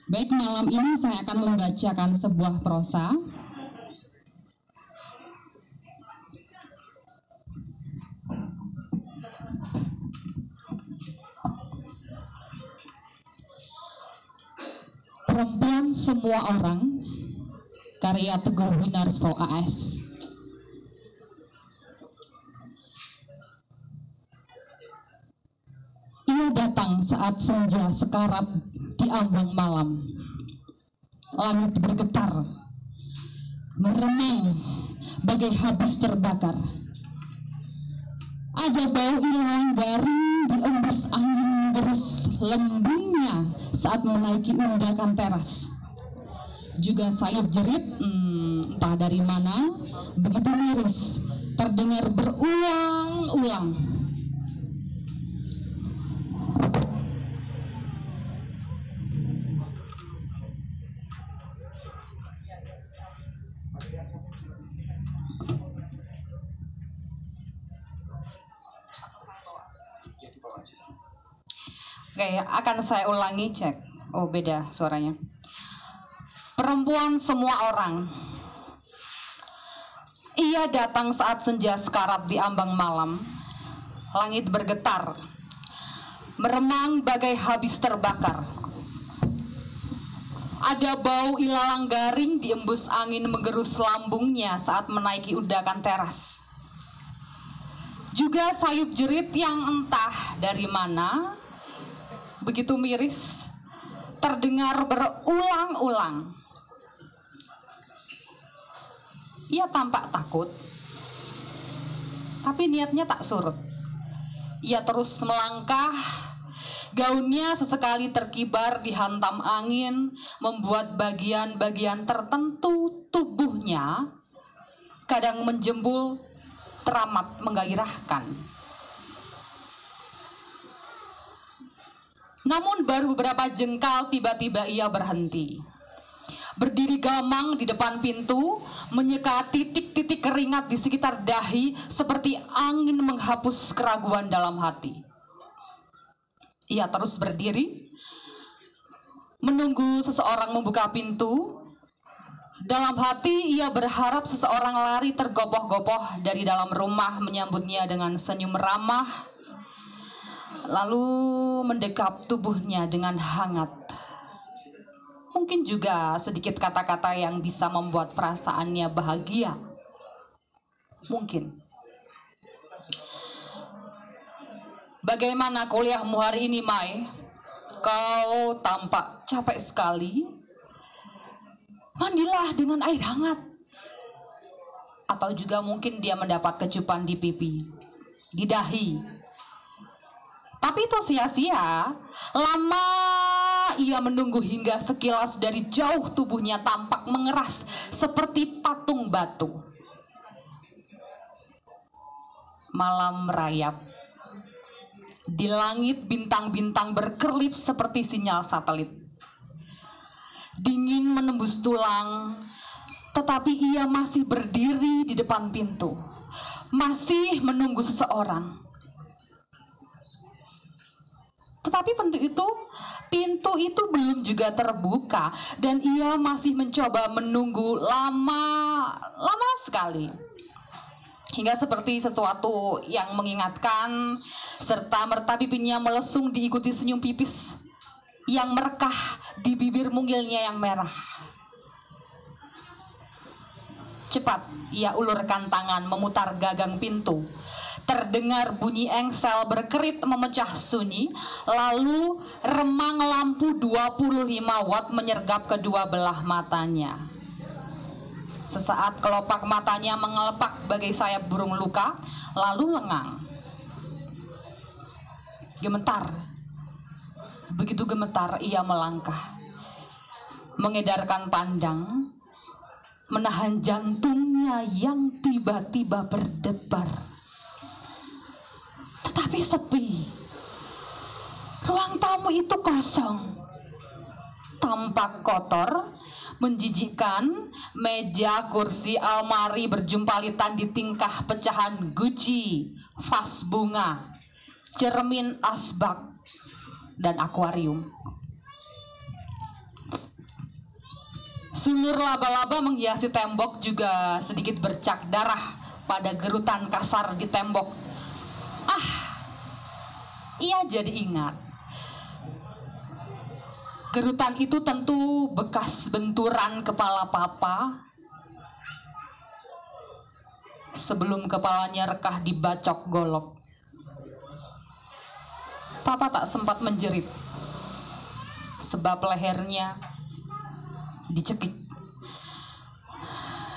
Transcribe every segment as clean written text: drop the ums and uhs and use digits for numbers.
Baik, malam ini saya akan membacakan sebuah prosa. Perempuan Semua Orang, karya Teguh Winarso AS. Ia datang saat senja sekarat di ambang malam. Langit bergetar, meremang bagai habis terbakar. Ada bau ilalang garing diembus angin terus lembingnya saat menaiki undakan teras. Juga sayup jerit entah dari mana begitu miris terdengar berulang-ulang. Oke, akan saya ulangi, cek. Oh, beda suaranya. Perempuan semua orang. Ia datang saat senja sekarat di ambang malam. Langit bergetar, meremang bagai habis terbakar. Ada bau ilalang garing diembus angin menggerus lambungnya saat menaiki undakan teras. Juga sayup jerit yang entah dari mana begitu miris terdengar berulang-ulang. Ia tampak takut, tapi niatnya tak surut. Ia terus melangkah, gaunnya sesekali terkibar dihantam angin, membuat bagian-bagian tertentu tubuhnya kadang menjembul teramat menggairahkan. Namun baru beberapa jengkal tiba-tiba ia berhenti. Berdiri gamang di depan pintu, menyeka titik-titik keringat di sekitar dahi seperti angin menghapus keraguan dalam hati. Ia terus berdiri, menunggu seseorang membuka pintu. Dalam hati ia berharap seseorang lari tergopoh-gopoh dari dalam rumah menyambutnya dengan senyum ramah, lalu mendekap tubuhnya dengan hangat. Mungkin juga sedikit kata-kata yang bisa membuat perasaannya bahagia. Mungkin. Bagaimana kuliahmu hari ini, Mai? Kau tampak capek sekali. Mandilah dengan air hangat. Atau juga mungkin dia mendapat kecupan di pipi, di dahi. Tapi itu sia-sia. Lama ia menunggu hingga sekilas dari jauh tubuhnya tampak mengeras seperti patung batu. Malam merayap. Di langit bintang-bintang berkerlip seperti sinyal satelit. Dingin menembus tulang, tetapi ia masih berdiri di depan pintu. Masih menunggu seseorang. Tetapi pintu itu belum juga terbuka dan ia masih mencoba menunggu lama sekali. Hingga seperti sesuatu yang mengingatkan, serta merta pipinya melesung diikuti senyum pipis yang merekah di bibir mungilnya yang merah. Cepat ia ulurkan tangan memutar gagang pintu. Terdengar bunyi engsel berkerit memecah sunyi, lalu remang lampu 25 watt menyergap kedua belah matanya. Sesaat kelopak matanya mengelepak bagai sayap burung luka, lalu lengang. Gemetar. Begitu gemetar ia melangkah, mengedarkan pandang, menahan jantungnya yang tiba-tiba berdebar. Tetapi sepi. Ruang tamu itu kosong. Tampak kotor, menjijikkan. Meja, kursi, almari berjumpalitan di tingkah pecahan guci, vas bunga, cermin asbak, dan akuarium. Sulur laba-laba menghiasi tembok, juga sedikit bercak darah pada gerutan kasar di tembok. Ia jadi ingat. Gerutan itu tentu bekas benturan kepala papa sebelum kepalanya rekah dibacok golok. Papa tak sempat menjerit sebab lehernya dicekik.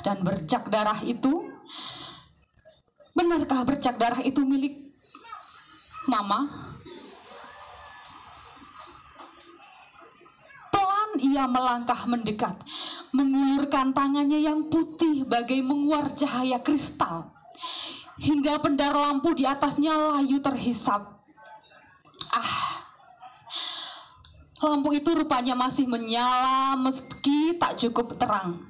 Dan bercak darah itu, benarkah bercak darah itu milik Mama? Pelan ia melangkah mendekat, mengulurkan tangannya yang putih bagai menguar cahaya kristal, hingga pendar lampu di atasnya layu terhisap. Lampu itu rupanya masih menyala meski tak cukup terang.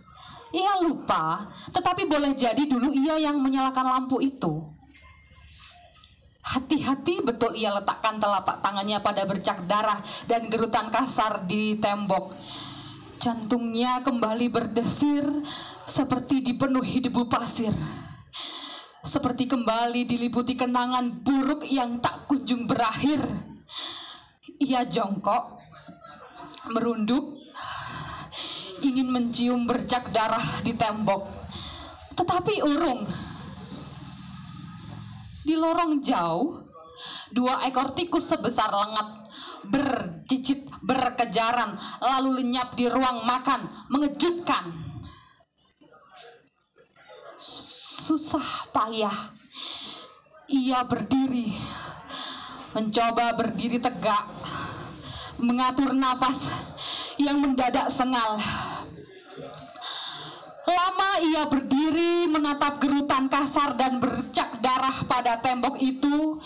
Ia lupa, tetapi boleh jadi dulu ia yang menyalakan lampu itu. Hati-hati betul ia letakkan telapak tangannya pada bercak darah dan gerutan kasar di tembok. Jantungnya kembali berdesir seperti dipenuhi debu pasir. Seperti kembali diliputi kenangan buruk yang tak kunjung berakhir. Ia jongkok, merunduk, ingin mencium bercak darah di tembok, tetapi urung. Di lorong jauh, 2 ekor tikus sebesar lengat bercicit berkejaran lalu lenyap di ruang makan. Mengejutkan. Susah payah ia berdiri, mencoba berdiri tegak, mengatur nafas yang mendadak sengal. Lama ia berdiri menatap gerutan kasar dan bercak darah pada tembok itu,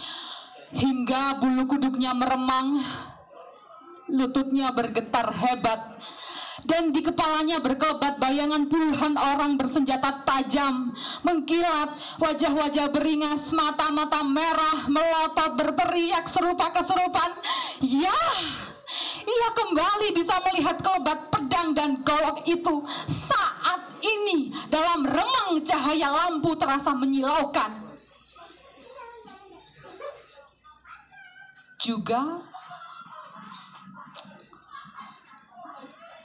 hingga bulu kuduknya meremang, lututnya bergetar hebat, dan di kepalanya berkelebat bayangan puluhan orang bersenjata tajam, mengkilat, wajah-wajah beringas, mata-mata merah, melotot, berteriak serupa kesurupan. Ya! Ia kembali bisa melihat kelebat pedang dan golok itu saat ini dalam remang cahaya lampu terasa menyilaukan. Juga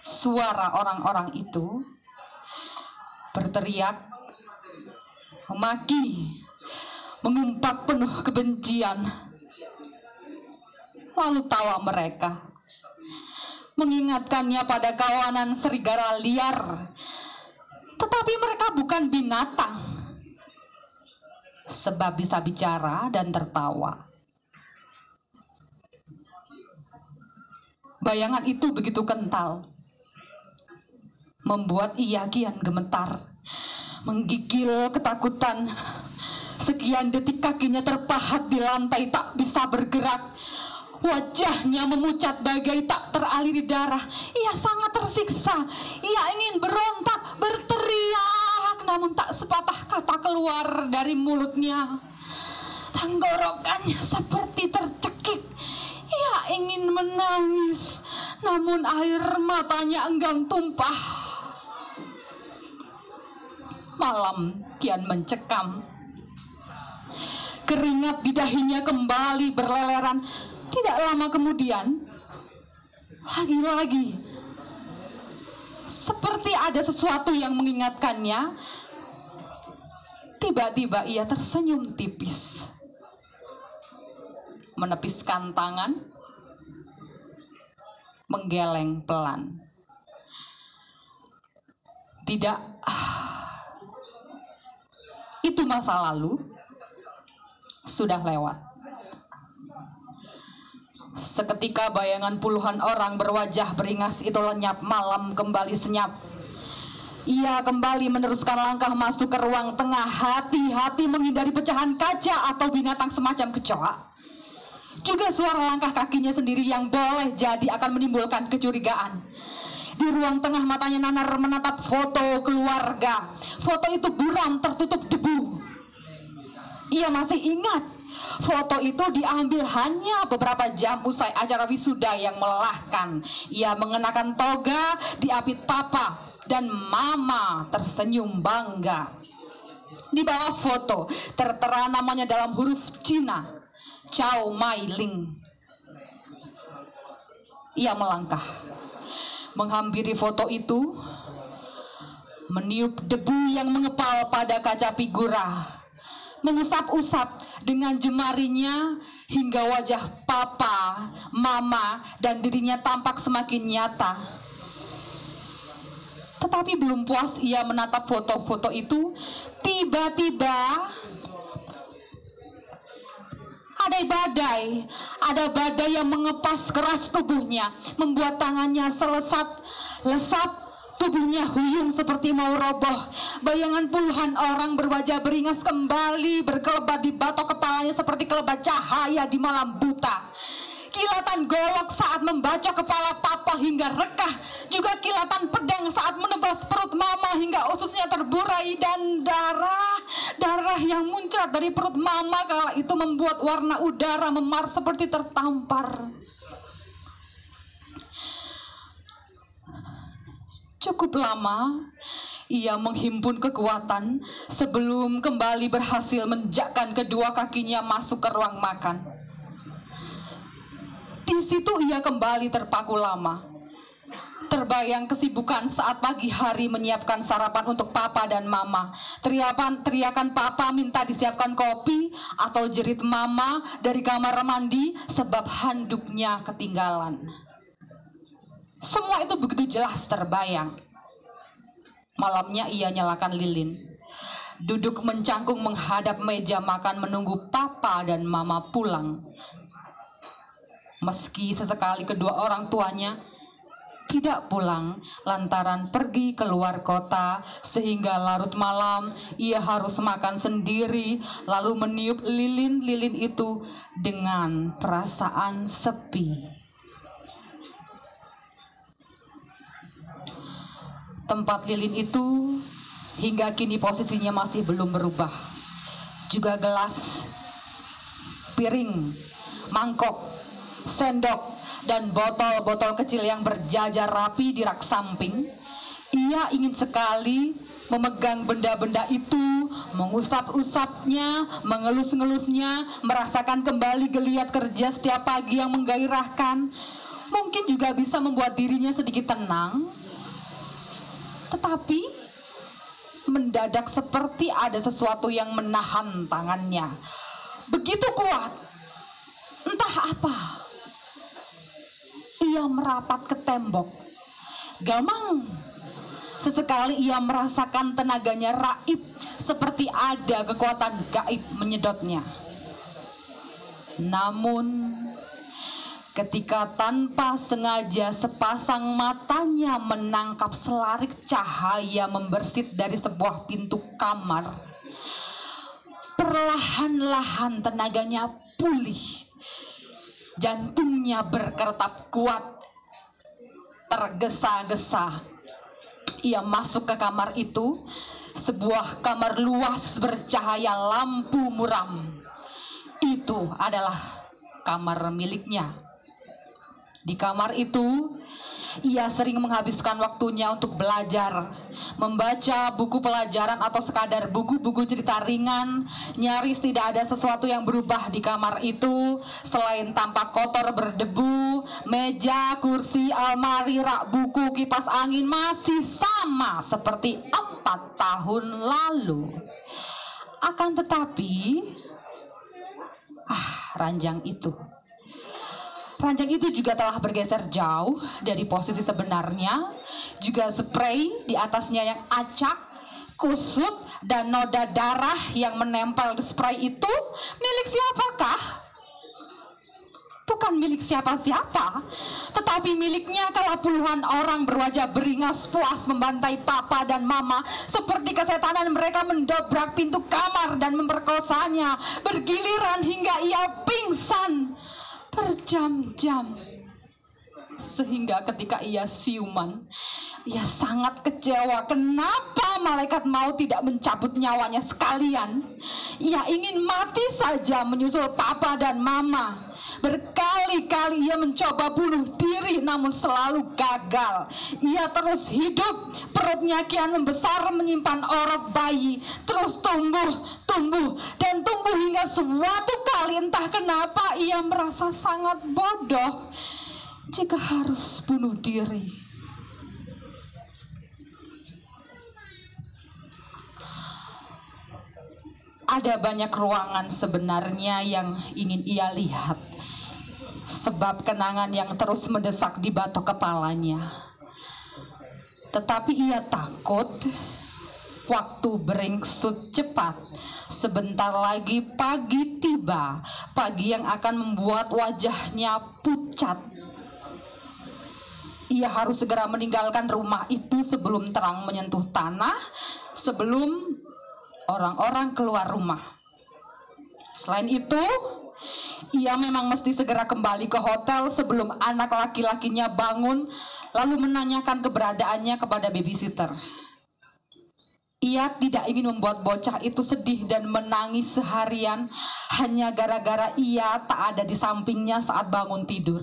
suara orang-orang itu berteriak, memaki, mengumpat penuh kebencian. Lalu tawa mereka, mengingatkannya pada kawanan serigala liar. Tetapi mereka bukan binatang, sebab bisa bicara dan tertawa. Bayangan itu begitu kental, membuat ia kian gemetar, menggigil ketakutan. Sekian detik kakinya terpahat di lantai, tak bisa bergerak. Wajahnya memucat bagai tak teraliri darah. Ia sangat tersiksa. Ia ingin berontak, berteriak, namun tak sepatah kata keluar dari mulutnya. Tenggorokannya seperti tercekik. Ia ingin menangis, namun air matanya enggan tumpah. Malam kian mencekam. Keringat di dahinya kembali berleleran. Tidak lama kemudian, lagi-lagi seperti ada sesuatu yang mengingatkannya. Tiba-tiba ia tersenyum tipis, menepiskan tangan, menggeleng pelan. Tidak, itu masa lalu, sudah lewat. Seketika bayangan puluhan orang berwajah beringas itu lenyap, malam kembali senyap. Ia kembali meneruskan langkah masuk ke ruang tengah, hati-hati menghindari pecahan kaca atau binatang semacam kecoa. Juga suara langkah kakinya sendiri yang boleh jadi akan menimbulkan kecurigaan. Di ruang tengah matanya nanar menatap foto keluarga. Foto itu buram tertutup debu. Ia masih ingat, foto itu diambil hanya beberapa jam usai acara wisuda yang melelahkan. Ia mengenakan toga diapit papa dan mama tersenyum bangga. Di bawah foto tertera namanya dalam huruf Cina, Chow Mai Ling. Ia melangkah, menghampiri foto itu, meniup debu yang mengepal pada kaca figura, mengusap-usap dengan jemarinya hingga wajah papa, mama, dan dirinya tampak semakin nyata. Tetapi belum puas ia menatap foto-foto itu, tiba-tiba ada badai yang mengepas keras tubuhnya, membuat tangannya lesap, tubuhnya huyung seperti mau roboh. Bayangan puluhan orang berwajah beringas kembali berkelebat di batok kepalanya seperti kelebat cahaya di malam buta. Kilatan golok saat membacok kepala papa hingga rekah, juga kilatan pedang saat menebas perut mama hingga ususnya terburai, dan darah yang muncrat dari perut mama kala itu membuat warna udara memar seperti tertampar. Cukup lama ia menghimpun kekuatan sebelum kembali berhasil menjakkan kedua kakinya masuk ke ruang makan. Di situ ia kembali terpaku lama. Terbayang kesibukan saat pagi hari menyiapkan sarapan untuk papa dan mama. Teriakan papa minta disiapkan kopi, atau jerit mama dari kamar mandi sebab handuknya ketinggalan. Semua itu begitu jelas terbayang. Malamnya ia nyalakan lilin, duduk mencangkung menghadap meja makan menunggu papa dan mama pulang. Meski sesekali kedua orang tuanya tidak pulang lantaran pergi keluar kota, sehingga larut malam ia harus makan sendiri, lalu meniup lilin-lilin itu dengan perasaan sepi. Tempat lilin itu hingga kini posisinya masih belum berubah. Juga gelas, piring, mangkok, sendok, dan botol-botol kecil yang berjajar rapi di rak samping. Ia ingin sekali memegang benda-benda itu, mengusap-usapnya, mengelus-ngelusnya, merasakan kembali geliat kerja setiap pagi yang menggairahkan. Mungkin juga bisa membuat dirinya sedikit tenang. Tetapi mendadak seperti ada sesuatu yang menahan tangannya. Begitu kuat, entah apa. Ia merapat ke tembok. Gamang. Sesekali ia merasakan tenaganya raib, seperti ada kekuatan gaib menyedotnya. Namun ketika tanpa sengaja sepasang matanya menangkap selarik cahaya membersit dari sebuah pintu kamar, perlahan-lahan tenaganya pulih. Jantungnya berkertap kuat, tergesa-gesa. Ia masuk ke kamar itu, sebuah kamar luas bercahaya lampu muram. Itu adalah kamar miliknya. Di kamar itu, ia sering menghabiskan waktunya untuk belajar, membaca buku pelajaran atau sekadar buku-buku cerita ringan. Nyaris tidak ada sesuatu yang berubah di kamar itu selain tampak kotor berdebu. Meja, kursi, almari, rak buku, kipas angin masih sama seperti 4 tahun lalu. Akan tetapi, ranjang itu juga telah bergeser jauh dari posisi sebenarnya. Juga spray di atasnya yang acak, kusut, dan noda darah yang menempel di spray itu milik siapakah? Bukan milik siapa-siapa, tetapi miliknya kala puluhan orang berwajah beringas puas membantai papa dan mama. Seperti kesetanan mereka mendobrak pintu kamar dan memperkosanya bergiliran hingga ia pingsan berjam-jam. Sehingga ketika ia siuman, ia sangat kecewa. Kenapa malaikat maut tidak mencabut nyawanya sekalian? Ia ingin mati saja menyusul papa dan mama. Berkali-kali ia mencoba bunuh diri namun selalu gagal. Ia terus hidup, perutnya kian membesar menyimpan orok bayi, terus tumbuh dan tumbuh hingga suatu kali entah kenapa ia merasa sangat bodoh jika harus bunuh diri. Ada banyak ruangan sebenarnya yang ingin ia lihat, sebab kenangan yang terus mendesak di batok kepalanya. Tetapi ia takut waktu beringsut cepat. Sebentar lagi pagi tiba, pagi yang akan membuat wajahnya pucat. Ia harus segera meninggalkan rumah itu sebelum terang menyentuh tanah, sebelum orang-orang keluar rumah. Selain itu, ia memang mesti segera kembali ke hotel sebelum anak laki-lakinya bangun, lalu menanyakan keberadaannya kepada babysitter. Ia tidak ingin membuat bocah itu sedih dan menangis seharian hanya gara-gara ia tak ada di sampingnya saat bangun tidur.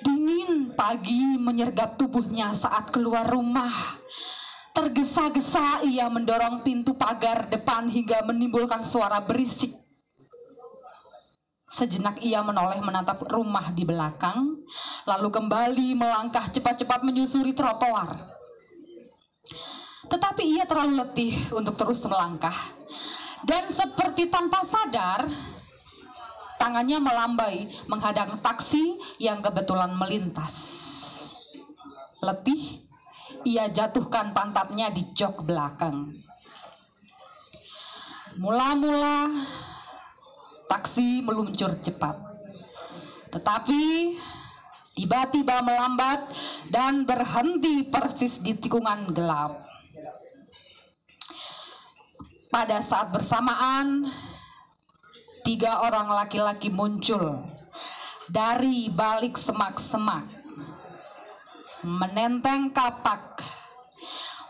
Dingin pagi menyergap tubuhnya saat keluar rumah. Tergesa-gesa ia mendorong pintu pagar depan hingga menimbulkan suara berisik. Sejenak ia menoleh menatap rumah di belakang, lalu kembali melangkah cepat-cepat menyusuri trotoar. Tetapi ia terlalu letih untuk terus melangkah. Dan seperti tanpa sadar, tangannya melambai menghadang taksi yang kebetulan melintas. Letih, ia jatuhkan pantatnya di jok belakang. Mula-mula taksi meluncur cepat, tetapi tiba-tiba melambat dan berhenti persis di tikungan gelap. Pada saat bersamaan, 3 orang laki-laki muncul dari balik semak-semak, menenteng kapak.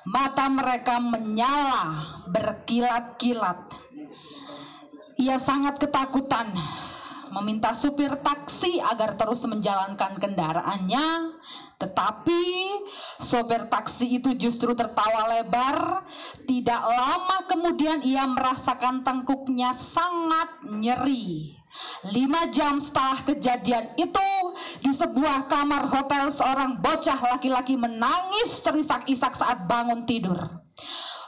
Mata mereka menyala berkilat-kilat. Ia sangat ketakutan, meminta supir taksi agar terus menjalankan kendaraannya. Tetapi sopir taksi itu justru tertawa lebar. Tidak lama kemudian ia merasakan tengkuknya sangat nyeri. 5 jam setelah kejadian itu, di sebuah kamar hotel seorang bocah laki-laki menangis terisak-isak saat bangun tidur.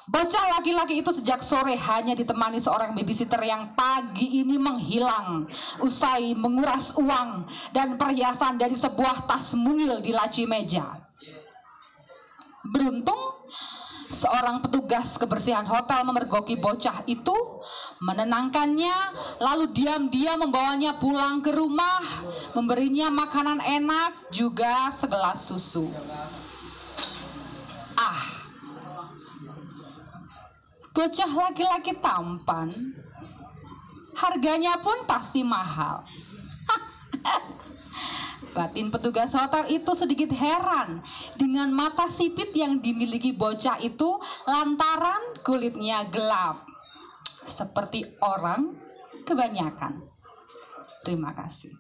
Bocah laki-laki itu sejak sore hanya ditemani seorang babysitter yang pagi ini menghilang usai menguras uang dan perhiasan dari sebuah tas mungil di laci meja. Beruntung, seorang petugas kebersihan hotel memergoki bocah itu, menenangkannya, lalu diam-diam membawanya pulang ke rumah, memberinya makanan enak, juga segelas susu. Bocah laki-laki tampan, harganya pun pasti mahal. Batin petugas hotel itu sedikit heran dengan mata sipit yang dimiliki bocah itu lantaran kulitnya gelap, seperti orang kebanyakan. Terima kasih.